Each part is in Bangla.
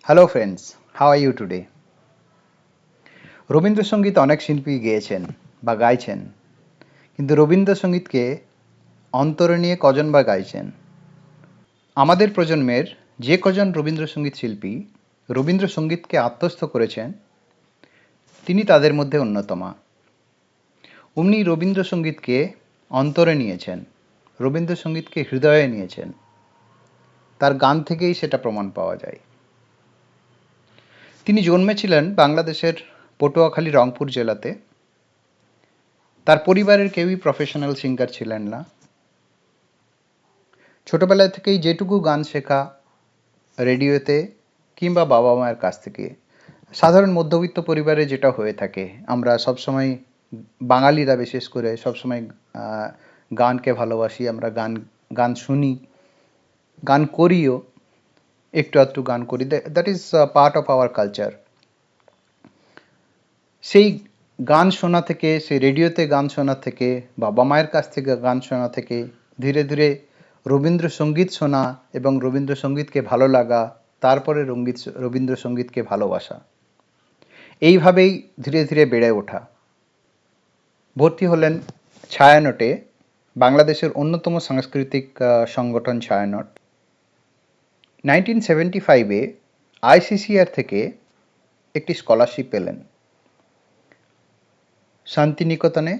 Hello friends, how are you today? Rabindrasangeet অনেক শিল্পী গেয়েছেন বা গাইছেন, কিন্তু রবীন্দ্রসঙ্গীতকে অন্তরে নিয়ে কজন বা গাইছেন? আমাদের প্রজন্মের যে কজন রবীন্দ্রসঙ্গীত শিল্পী রবীন্দ্রসঙ্গীতকে আত্মস্থ করেছেন, তিনি তাদের মধ্যে অন্যতমা। উনি রবীন্দ্রসঙ্গীতকে অন্তরে নিয়েছেন, রবীন্দ্রসঙ্গীতকে হৃদয়ে নিয়েছেন। তার গান থেকেই সেটা প্রমাণ পাওয়া যায়। তিনি জন্মেছিলেন বাংলাদেশের পটুয়াখালী রংপুর জেলাতে। তার পরিবারের কেউই প্রফেশনাল সিঙ্গার ছিলেন না। ছোটবেলা থেকেই যেটুকু গান শেখা রেডিওতে কিংবা বাবা মায়ের কাছ থেকে, সাধারণ মধ্যবিত্ত পরিবারে যেটা হয়ে থাকে, আমরা সবসময় বাঙালিরা বিশেষ করে সবসময় গানকে ভালোবাসি। আমরা গান গান শুনি, গান করিও, একটু আধটু গান করি। That is part of our culture. সেই গান শোনা থেকে, সেই রেডিওতে গান শোনা থেকে, বাবা মায়ের কাছ থেকে গান শোনা থেকে ধীরে ধীরে রবীন্দ্রসঙ্গীত শোনা এবং রবীন্দ্রসঙ্গীতকে ভালো লাগা, তারপরে রবীন্দ্রসঙ্গীতকে ভালোবাসা, এইভাবেই ধীরে ধীরে বেড়ে ওঠা। ভর্তি হলেন ছায়ানটে, বাংলাদেশের অন্যতম সাংস্কৃতিক সংগঠন ছায়ানট। 1975-এ আইসিসিআর থেকে একটি স্কলারশিপ পেলেন। শান্তিনিকেতনে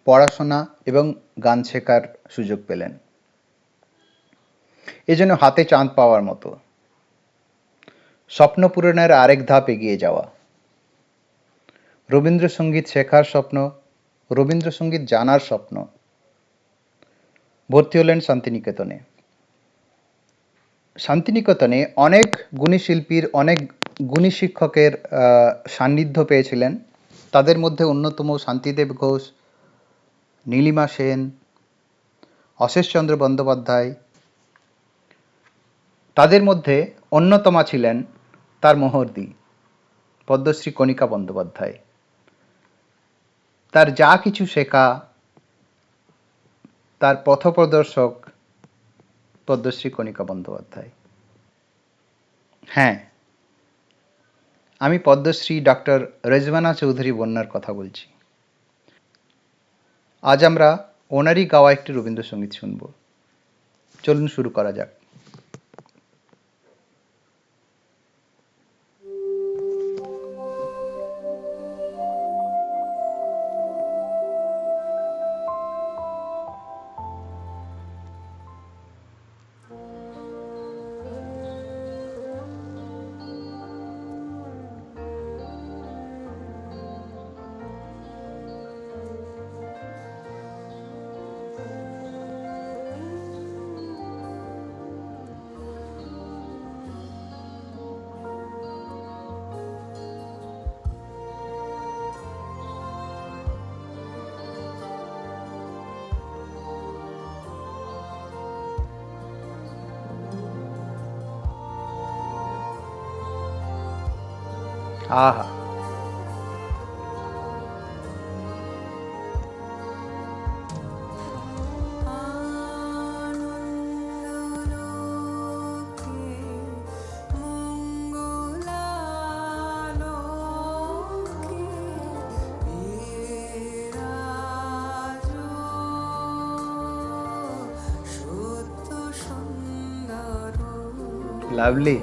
পড়াশোনা এবং গান শেখার সুযোগ পেলেন। এ যেন হাতে চাঁদ পাওয়ার মতো। স্বপ্ন পূরণের আরেক ধাপ এগিয়ে যাওয়া। রবীন্দ্রসঙ্গীত শেখার স্বপ্ন, রবীন্দ্রসঙ্গীত জানার স্বপ্ন। ভর্তি হলেন শান্তিনিকেতনে। শান্তিনিকেতনে অনেক গুণী শিল্পীর, অনেক গুণী শিক্ষকের সান্নিধ্য পেয়েছিলেন। তাদের মধ্যে অন্যতম শান্তিদেব ঘোষ, নীলিমা সেন, অশেষচন্দ্র বন্দ্যোপাধ্যায়। তাদের মধ্যে অন্যতমা ছিলেন তার মহর্দি পদ্মশ্রী কণিকা বন্দ্যোপাধ্যায়। তার যা কিছু শেখা, তার পথপ্রদর্শক পদ্মশ্রী কণিকা বন্দ্যোপাধ্যায়। হ্যাঁ, আমি পদ্মশ্রী ডক্টর রেজওয়ানা চৌধুরী বন্যার কথা বলছি। আজ আমরা ওনারই গাওয়া একটি রবীন্দ্রসঙ্গীত শুনব। চলুন শুরু করা যাক। আহা, লাভলি।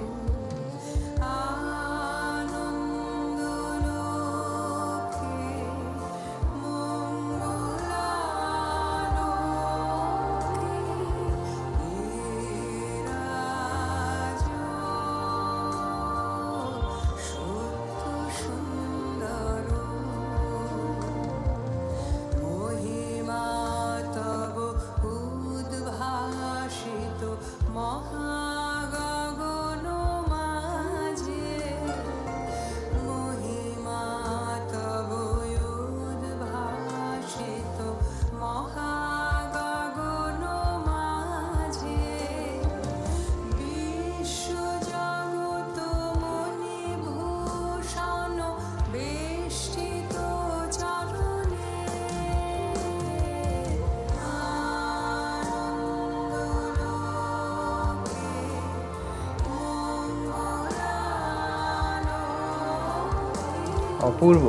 অপূর্ব।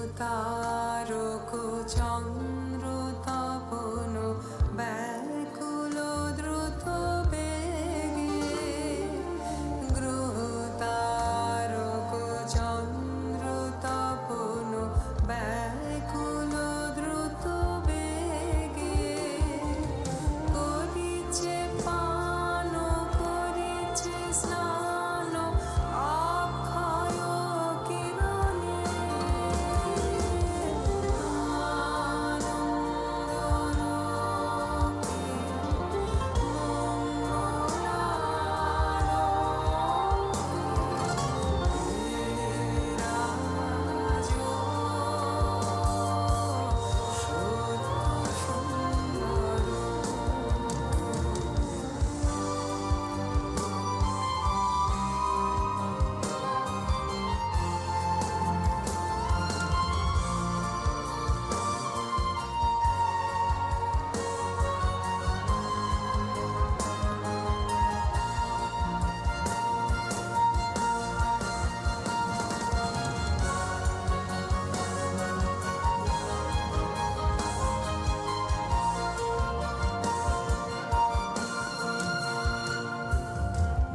গ্রহ-তারক চন্দ্র তপন ব্যাকুল দ্রুত বেগে, গ্রহ-তারক চন্দ্র তপন ব্যাকুল দ্রুত বেগে, করিছে পান করিছে স্নান অক্ষয় কিরণে,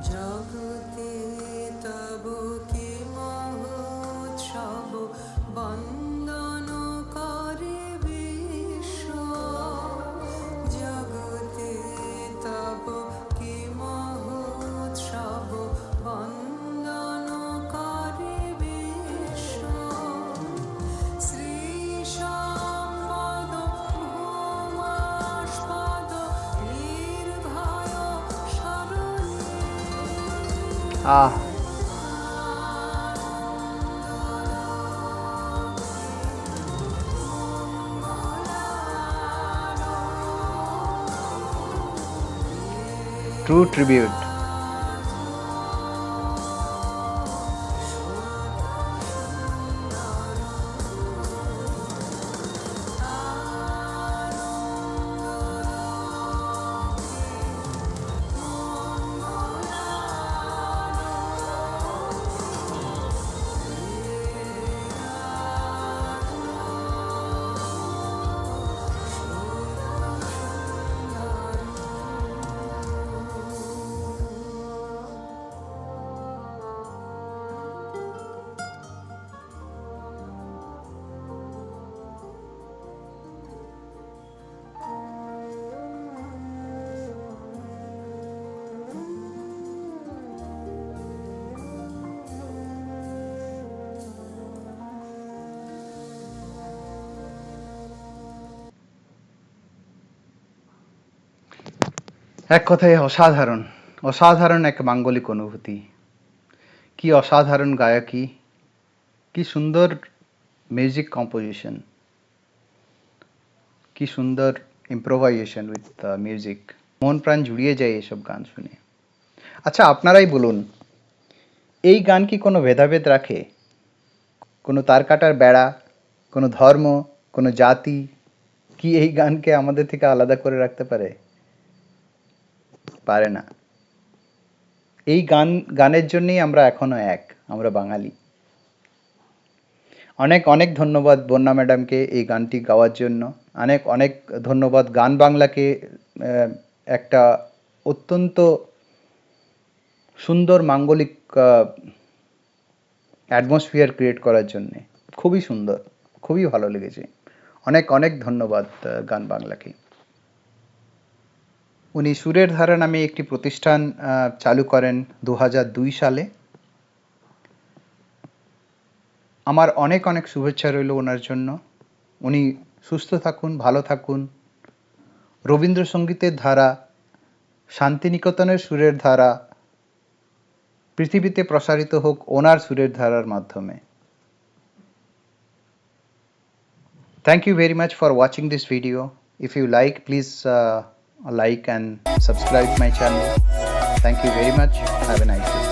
জগতে তব কি মহোৎসব, বন্দন করে বিশ্ব, জগতে তব কি মহোৎসব, বন্দন করে বিশ্ব, শ্রী সম্পদ ভূমাস্পদ নির্ভয় শরণে, আহ, ট্রু ট্রিবিউট। এক কথায় অসাধারণ, অসাধারণ এক মাঙ্গলিক অনুভূতি। কি অসাধারণ গায়কী, কি সুন্দর মিউজিক কম্পোজিশন, কি সুন্দর ইম্প্রোভাইজেশন উইথ মিউজিক। মন প্রাণ জুড়িয়ে যায় এসব গান শুনে। আচ্ছা, আপনারাই বলুন, এই গান কি কোনো ভেদাভেদ রাখে? কোনো তার কাটার বেড়া, কোনো ধর্ম, কোনো জাতি কি এই গানকে আমাদের থেকে আলাদা করে রাখতে পারে? পারে না। এই গানের জন্যই আমরা এখনো এক, আমরা বাঙালি। অনেক অনেক ধন্যবাদ বন্যা ম্যাডামকে এই গানটি গাওয়ার জন্য। অনেক অনেক ধন্যবাদ গান বাংলাকে একটা অত্যন্ত সুন্দর মাঙ্গলিক অ্যাটমসফিয়ার ক্রিয়েট করার জন্যে। খুবই সুন্দর, খুবই ভালো লেগেছে। অনেক অনেক ধন্যবাদ গান বাংলাকে। উনি সুরের ধারা নামে একটি প্রতিষ্ঠান চালু করেন 2002 সালে। আমার অনেক অনেক শুভেচ্ছা রইল ওনার জন্য। উনি সুস্থ থাকুন, ভালো থাকুন। রবীন্দ্রসঙ্গীতের ধারা, শান্তিনিকেতনের সুরের ধারা পৃথিবীতে প্রসারিত হোক ওনার সুরের ধারার মাধ্যমে। Thank you very much for watching this video. If you like, please like and subscribe my channel. Thank you very much. Have a nice day.